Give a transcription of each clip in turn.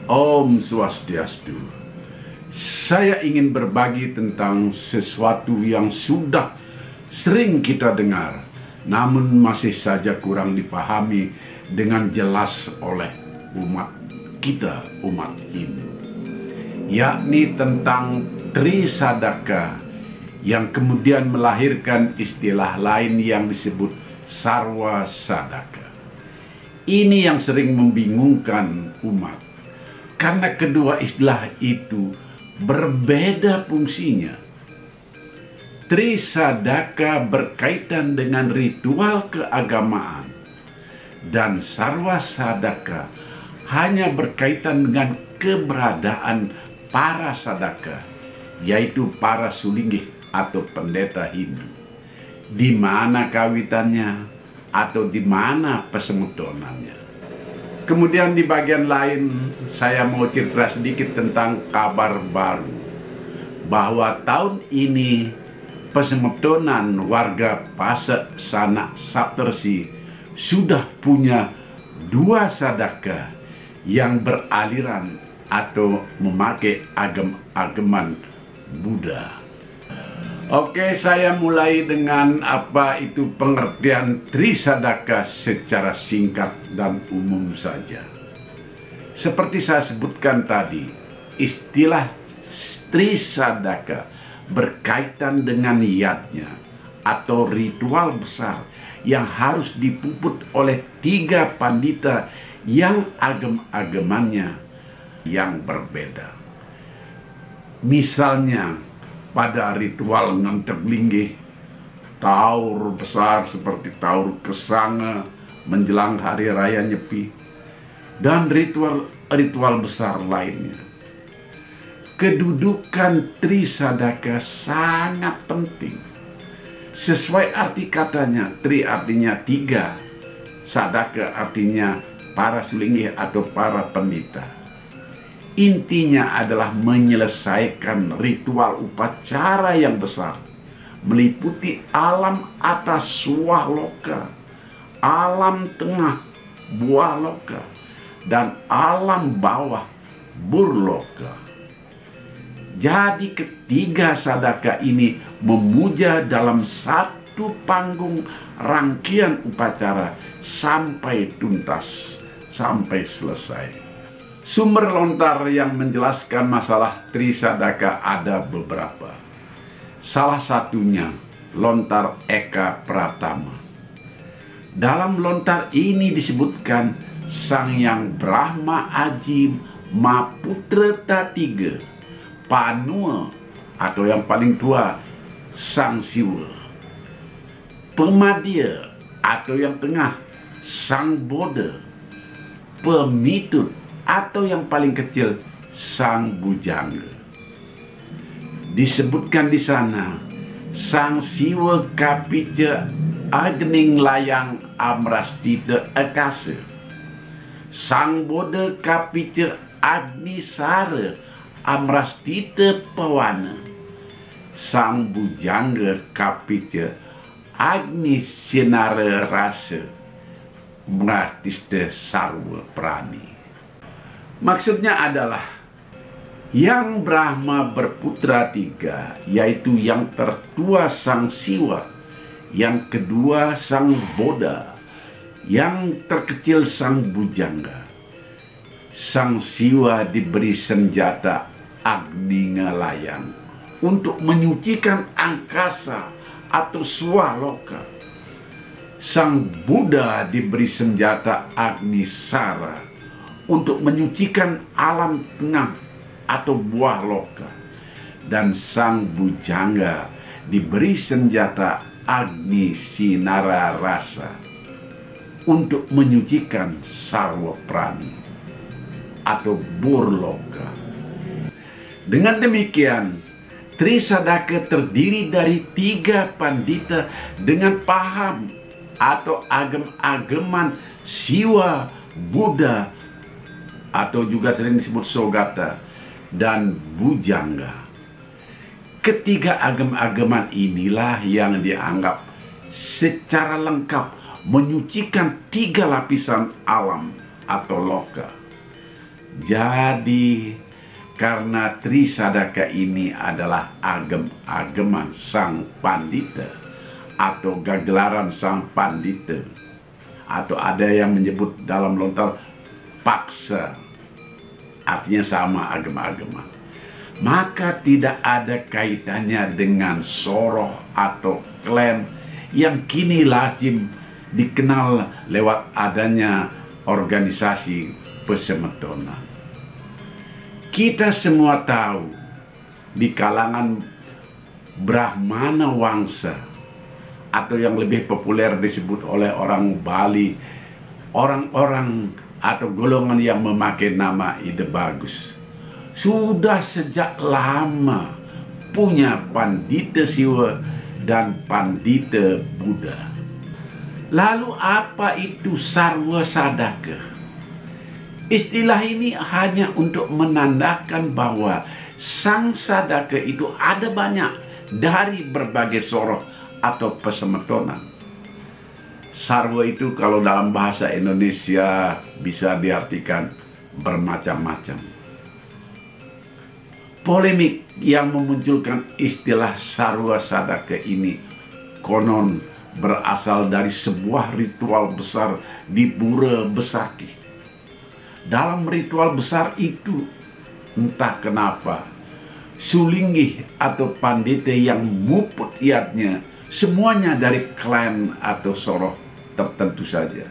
Om Swastiastu. Saya ingin berbagi tentang sesuatu yang sudah sering kita dengar, namun masih saja kurang dipahami dengan jelas oleh umat kita, umat Hindu, yakni tentang Trisadaka, yang kemudian melahirkan istilah lain yang disebut Sarwa Sadaka. Ini yang sering membingungkan umat, karena kedua istilah itu berbeda fungsinya. Trisadaka berkaitan dengan ritual keagamaan, dan Sarwa Sadaka hanya berkaitan dengan keberadaan para sadaka, yaitu para sulinggih atau pendeta Hindu. Di mana kawitannya atau di mana pesemutonannya. Kemudian di bagian lain saya mau cerita sedikit tentang kabar baru, bahwa tahun ini pesemutonan warga Pasek Sanak Saptersi sudah punya 2 sadaka yang beraliran atau memakai agam-agaman Buddha. Oke, saya mulai dengan apa itu pengertian Trisadaka secara singkat dan umum saja. Seperti saya sebutkan tadi, istilah Trisadaka berkaitan dengan yadnya atau ritual besar yang harus dipuput oleh 3 pandita yang agam-agamannya yang berbeda. Misalnya pada ritual nganterlinggih, taur besar seperti taur kesanga menjelang hari raya Nyepi, dan ritual besar lainnya. Kedudukan Trisadaka sangat penting. Sesuai arti katanya, Tri artinya 3, Sadaka artinya para sulinggih atau para pendeta. Intinya adalah menyelesaikan ritual upacara yang besar, meliputi alam atas Swaloka, alam tengah Bualoka, dan alam bawah Burloka. Jadi ketiga sadaka ini memuja dalam satu panggung rangkaian upacara sampai tuntas, sampai selesai. Sumber lontar yang menjelaskan masalah Trisadaka ada beberapa. Salah satunya lontar Eka Pratama. Dalam lontar ini disebutkan Sang Yang Brahma Aji Maputra Tatiga, Panua atau yang paling tua Sang Siwa, Pemadya atau yang tengah Sang Boda, Pemitut atau yang paling kecil Sang Bujangga. Disebutkan di sana Sang Siwa Kapica Agning Layang Amrastita Akasa, Sang Boda Kapica Agni Sara Amrastita Pawana, Sang Bujangga Kapica Agni Sinara Rasa Mrastista Sarwa Prani. Maksudnya adalah yang Brahma berputra 3, yaitu yang tertua Sang Siwa, yang kedua Sang Boda, yang terkecil Sang Bujangga. Sang Siwa diberi senjata Agni Ngalayang untuk menyucikan angkasa atau Swaloka. Sang Buddha diberi senjata Agni Sara untuk menyucikan alam tengah atau buah loka. Dan Sang Bujangga diberi senjata Agni Sinara Rasa untuk menyucikan Sarwa Prani atau Burloka. Dengan demikian, Trisadaka terdiri dari 3 pandita dengan paham atau agam-agaman Siwa, Buddha, atau juga sering disebut Sogata, dan Bujangga. Ketiga agam-agaman inilah yang dianggap secara lengkap menyucikan 3 lapisan alam atau loka. Jadi karena Trisadaka ini adalah agem-ageman sang pandita atau gagelaran sang pandita, atau ada yang menyebut dalam lontar paksa, artinya sama agama-agama, maka tidak ada kaitannya dengan soroh atau klan yang kini lazim dikenal lewat adanya organisasi pesemetonan. Kita semua tahu di kalangan Brahmana Wangsa, atau yang lebih populer disebut oleh orang Bali, orang-orang atau golongan yang memakai nama Ide Bagus, sudah sejak lama punya Pandita Siwa dan Pandita Buddha. Lalu apa itu Sarwa Sadaka? Istilah ini hanya untuk menandakan bahwa sang sadaka itu ada banyak dari berbagai soroh atau pesemetonan. Sarwa itu kalau dalam bahasa Indonesia bisa diartikan bermacam-macam. Polemik yang memunculkan istilah Sarwa Sadaka ini konon berasal dari sebuah ritual besar di Pura Besaki. Dalam ritual besar itu, entah kenapa, Sulinggih atau pandita yang muput iatnya semuanya dari klan atau soroh tertentu saja.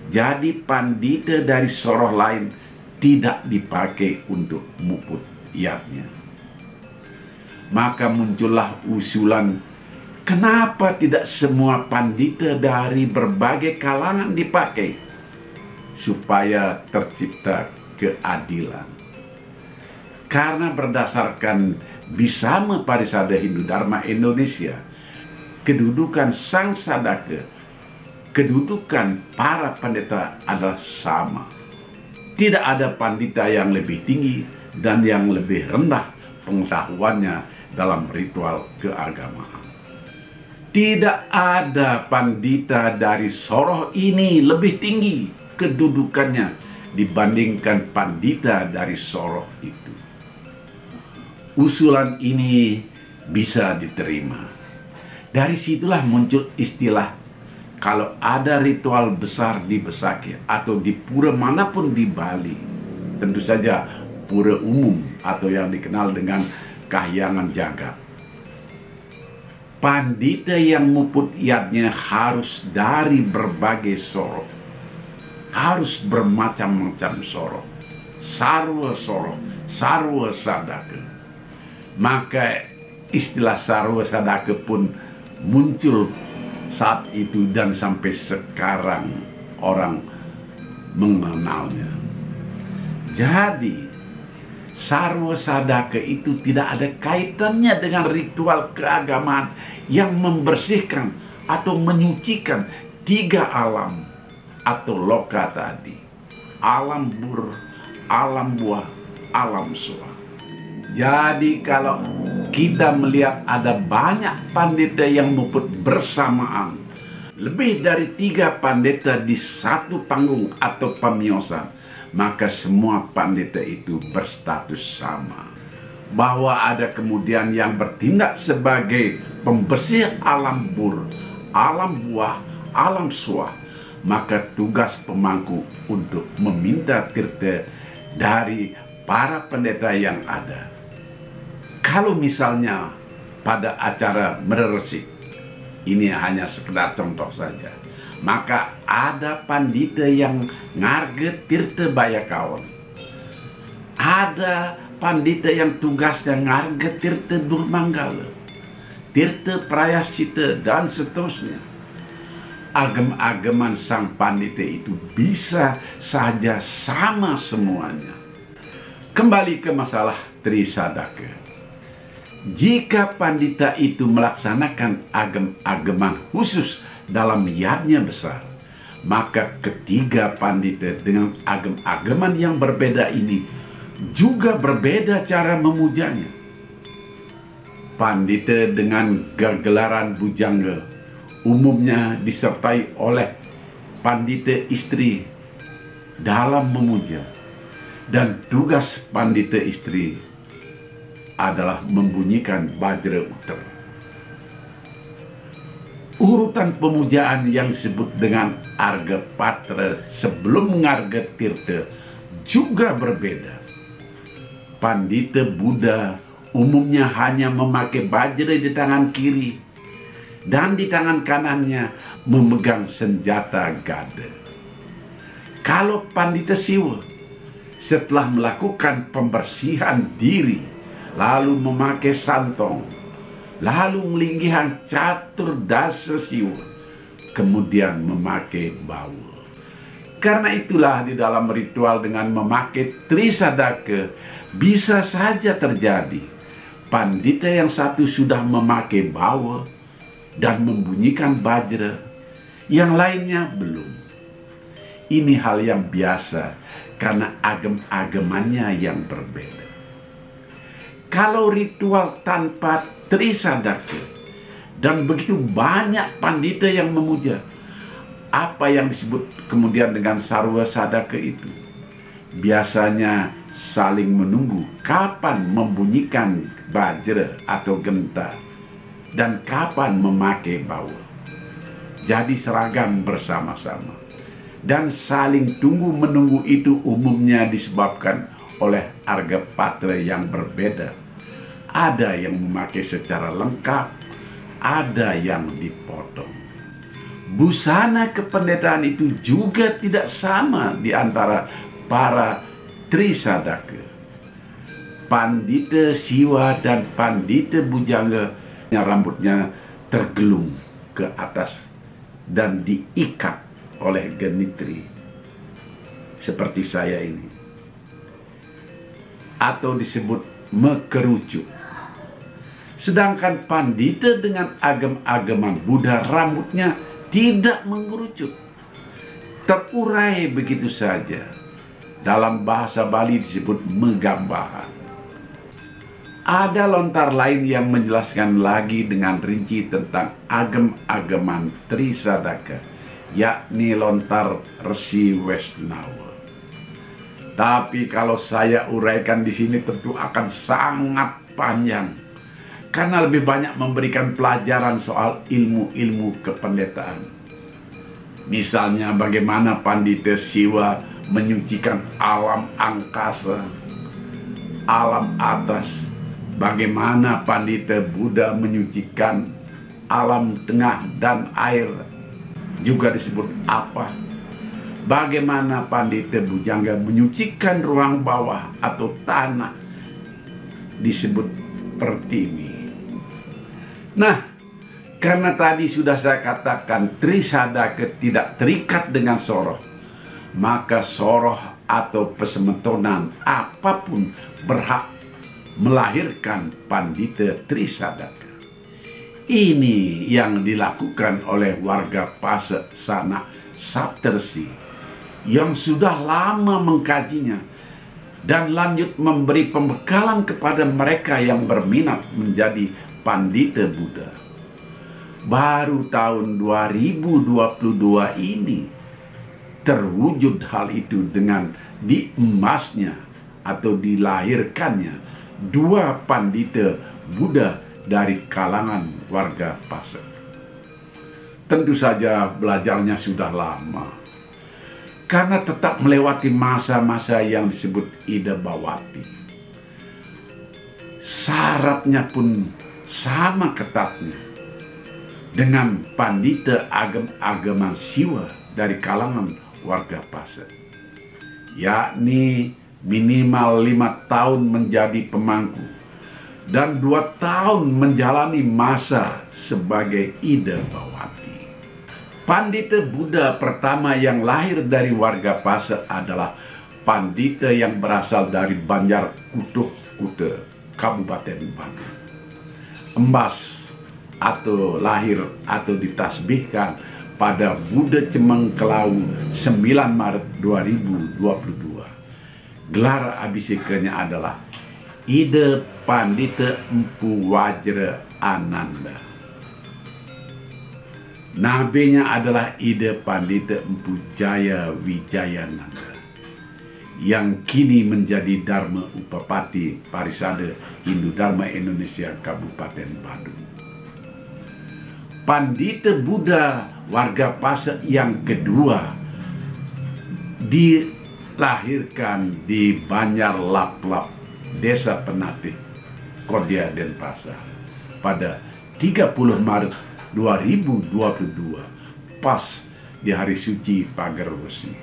Jadi pandita dari soroh lain tidak dipakai untuk muput iatnya. Maka muncullah usulan, kenapa tidak semua pandita dari berbagai kalangan dipakai supaya tercipta keadilan. Karena berdasarkan Bisama Parisada Hindu Dharma Indonesia, kedudukan sang sadaka, kedudukan para pandita adalah sama. Tidak ada pandita yang lebih tinggi dan yang lebih rendah pengetahuannya dalam ritual keagamaan. Tidak ada pandita dari soroh ini lebih tinggi kedudukannya dibandingkan pandita dari soroh itu. Usulan ini bisa diterima. Dari situlah muncul istilah, kalau ada ritual besar di Besaki atau di pura manapun di Bali, tentu saja pura umum atau yang dikenal dengan Kahyangan Jagat, pandita yang muput iatnya harus dari berbagai soroh, harus bermacam-macam soroh, sarwa soroh, sarwa sadaka. Maka istilah sarwa sadaka pun muncul saat itu dan sampai sekarang orang mengenalnya. Jadi sarwa sadaka itu tidak ada kaitannya dengan ritual keagamaan yang membersihkan atau menyucikan tiga alam atau loka tadi, alam bur, alam buah, alam suah. Jadi kalau kita melihat ada banyak pandita yang muput bersamaan, lebih dari 3 pandita di satu panggung atau pamiosan, maka semua pandita itu berstatus sama. Bahwa ada kemudian yang bertindak sebagai pembersih alam bur, alam buah, alam suah, maka tugas pemangku untuk meminta tirta dari para pendeta yang ada. Kalau misalnya pada acara Mereresik, ini hanya sekedar contoh saja, maka ada pandita yang ngarge tirta bayakawan, ada pandita yang tugasnya ngarge tirta durmanggala, tirta prayascita, dan seterusnya. Agam-agaman sang pandita itu bisa saja sama semuanya. Kembali ke masalah Trisadaka. Jika pandita itu melaksanakan agam-agaman khusus dalam yadnya besar, maka ketiga pandita dengan agam-agaman yang berbeda ini juga berbeda cara memujanya. Pandita dengan gagelaran bujangga umumnya disertai oleh pandita istri dalam memuja. Dan tugas pandita istri adalah membunyikan bajra utara. Urutan pemujaan yang disebut dengan Arga Patra sebelum Ngarga Tirta juga berbeda. Pandita Buddha umumnya hanya memakai bajra di tangan kiri dan di tangan kanannya memegang senjata gada. Kalau Pandita Siwa setelah melakukan pembersihan diri, lalu memakai santong, lalu melinggihan catur dasa siwa, kemudian memakai bau. Karena itulah di dalam ritual dengan memakai Trisadaka bisa saja terjadi pandita yang satu sudah memakai bau dan membunyikan bajra, yang lainnya belum. Ini hal yang biasa karena agam-agamannya yang berbeda. Kalau ritual tanpa Trisadaka dan begitu banyak pandita yang memuja, apa yang disebut kemudian dengan Sarwa Sadaka itu biasanya saling menunggu kapan membunyikan bajra atau genta dan kapan memakai bau. Jadi seragam bersama-sama. Dan saling tunggu-menunggu itu umumnya disebabkan oleh Arga Patra yang berbeda. Ada yang memakai secara lengkap, ada yang dipotong. Busana kependetaan itu juga tidak sama di antara para Trisadaka. Pandita Siwa dan Pandita Bujangga rambutnya tergelung ke atas dan diikat oleh genitri seperti saya ini, atau disebut mekerucut. Sedangkan pandita dengan agam-agaman Buddha rambutnya tidak mengerucut, terurai begitu saja. Dalam bahasa Bali disebut megambahan. Ada lontar lain yang menjelaskan lagi dengan rinci tentang agam-agaman Trisadaka, yakni lontar Resi Wesnawa. Tapi kalau saya uraikan di sini tentu akan sangat panjang, karena lebih banyak memberikan pelajaran soal ilmu-ilmu kependetaan. Misalnya bagaimana Pandita Siwa menyucikan alam angkasa, alam atas, bagaimana Pandita Buddha menyucikan alam tengah dan air, juga disebut apa. Bagaimana Pandita Bujangga menyucikan ruang bawah atau tanah, disebut pertiwi. Nah, karena tadi sudah saya katakan Trisadaka tidak terikat dengan soroh, maka soroh atau pesemetonan apapun berhak melahirkan Pandita Trisadaka. Ini yang dilakukan oleh warga Pasa Sanak Saptarsi yang sudah lama mengkajinya dan lanjut memberi pembekalan kepada mereka yang berminat menjadi Pandita Buddha. Baru tahun 2022 ini terwujud hal itu dengan diemasnya atau dilahirkannya dua Pandita Buddha dari kalangan warga Pasa. Tentu saja belajarnya sudah lama, karena tetap melewati masa-masa yang disebut Ida Bawati. Syaratnya pun sama ketatnya dengan Pandita agam-agaman Siwa dari kalangan warga Pasa, yakni minimal 5 tahun menjadi pemangku dan 2 tahun menjalani masa sebagai Ida Bawati. Pandita Buddha pertama yang lahir dari warga Pasa adalah Pandita yang berasal dari Banjar Kutuh Kuta, Kabupaten Bandung. Embas atau lahir atau ditasbihkan pada Buddha Cemengkelau 9 Maret 2022. Gelar abhisekanya adalah Ida Pandita Empu Wajra Ananda. Nabinya adalah Ida Pandita Empu Jaya Wijayananda. yang kini menjadi Dharma Upapati Parisada Hindu Dharma Indonesia Kabupaten Badung. Pandita Buddha warga Pasek yang kedua dilahirkan di Banjar Laplap, Desa Penatih, Kodia Denpasar pada 30 Maret 2022, pas di hari suci Pagar Resi.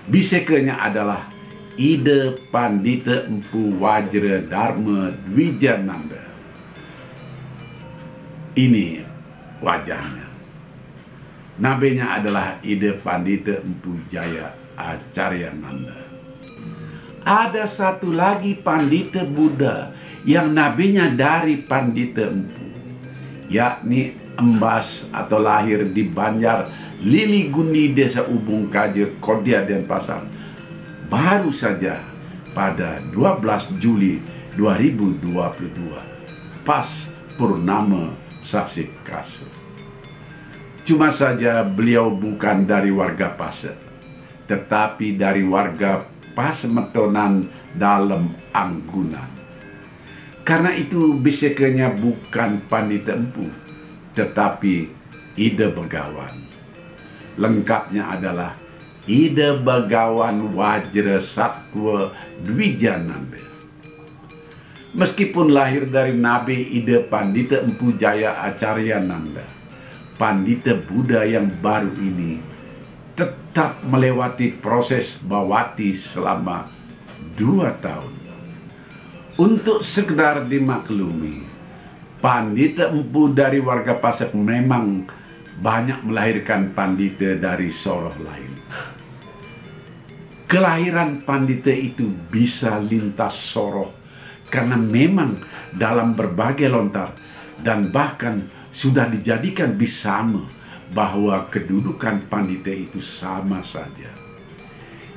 Bisekanya adalah Ida Pandita Empu Wajra Dharma Dwijananda. Ini wajahnya. Nabenya adalah Ida Pandita Empu Jaya Acaryananda. Ada satu lagi Pandita Buddha yang nabenya dari Pandita Empu, yakni embas atau lahir di Banjar Lili Gundi, Desa Ubung Kaje, Kodia Denpasar, baru saja pada 12 Juli 2022, pas Purnama Sasi Kasa. Cuma saja beliau bukan dari warga Pasek, tetapi dari warga Pasemetonan dalam Anggunan. Karena itu bisekanya bukan Pandita Empu, tetapi Ida Begawan. Lengkapnya adalah Ida Begawan Wajra Satwa Dwijananda. Meskipun lahir dari Nabi Ida Pandita Empu Jaya Acaryananda, Pandita Buddha yang baru ini tetap melewati proses bawati selama 2 tahun. Untuk sekedar dimaklumi, Pandita Empu dari warga Pasek memang banyak melahirkan pandita dari soroh lain. Kelahiran pandita itu bisa lintas soroh karena memang dalam berbagai lontar dan bahkan sudah dijadikan bisama bahwa kedudukan pandita itu sama saja.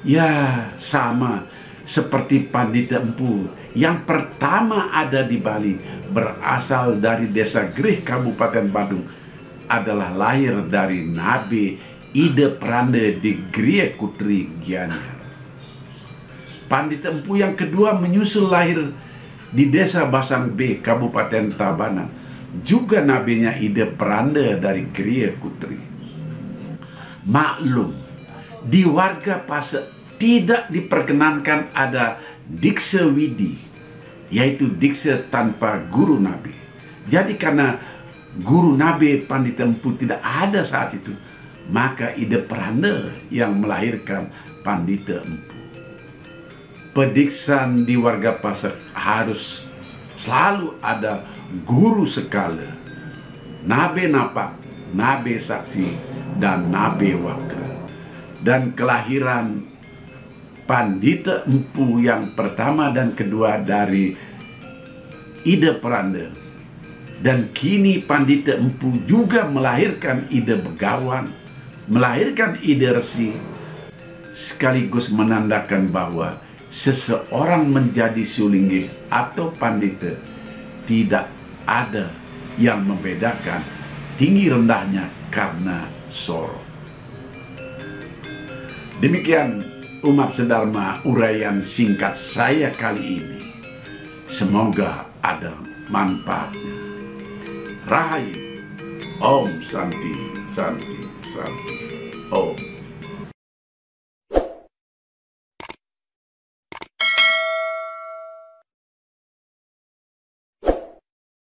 Ya, sama seperti Pandita Empu yang pertama ada di Bali, berasal dari Desa Grih, Kabupaten Badung, adalah lahir dari Nabi Ida Pranda di Gria Kutri, Gianyar. Pandita Empu yang kedua menyusul lahir di Desa Basang B, Kabupaten Tabanan, juga nabinya Ida Pranda dari Gria Kutri. Maklum, di warga Pasek tidak diperkenankan ada diksa widi, yaitu diksa tanpa guru nabi. Jadi karena guru nabi Pandita Empu tidak ada saat itu, maka Ida Pranda yang melahirkan Pandita Empu. Pediksan di warga Pasek harus selalu ada guru sekala, nabe napak, nabe saksi, dan nabe wakra. Dan kelahiran Pandita Empu yang pertama dan kedua dari Ida Pranda, dan kini Pandita Empu juga melahirkan Ida Begawan, melahirkan Ida Resi, sekaligus menandakan bahwa seseorang menjadi sulinggih atau pandita tidak ada yang membedakan tinggi rendahnya karena soroh. Demikian umat sedharma uraian singkat saya kali ini. Semoga ada manfaatnya. Rahayu. Om Santi, Santi, Santi. Om.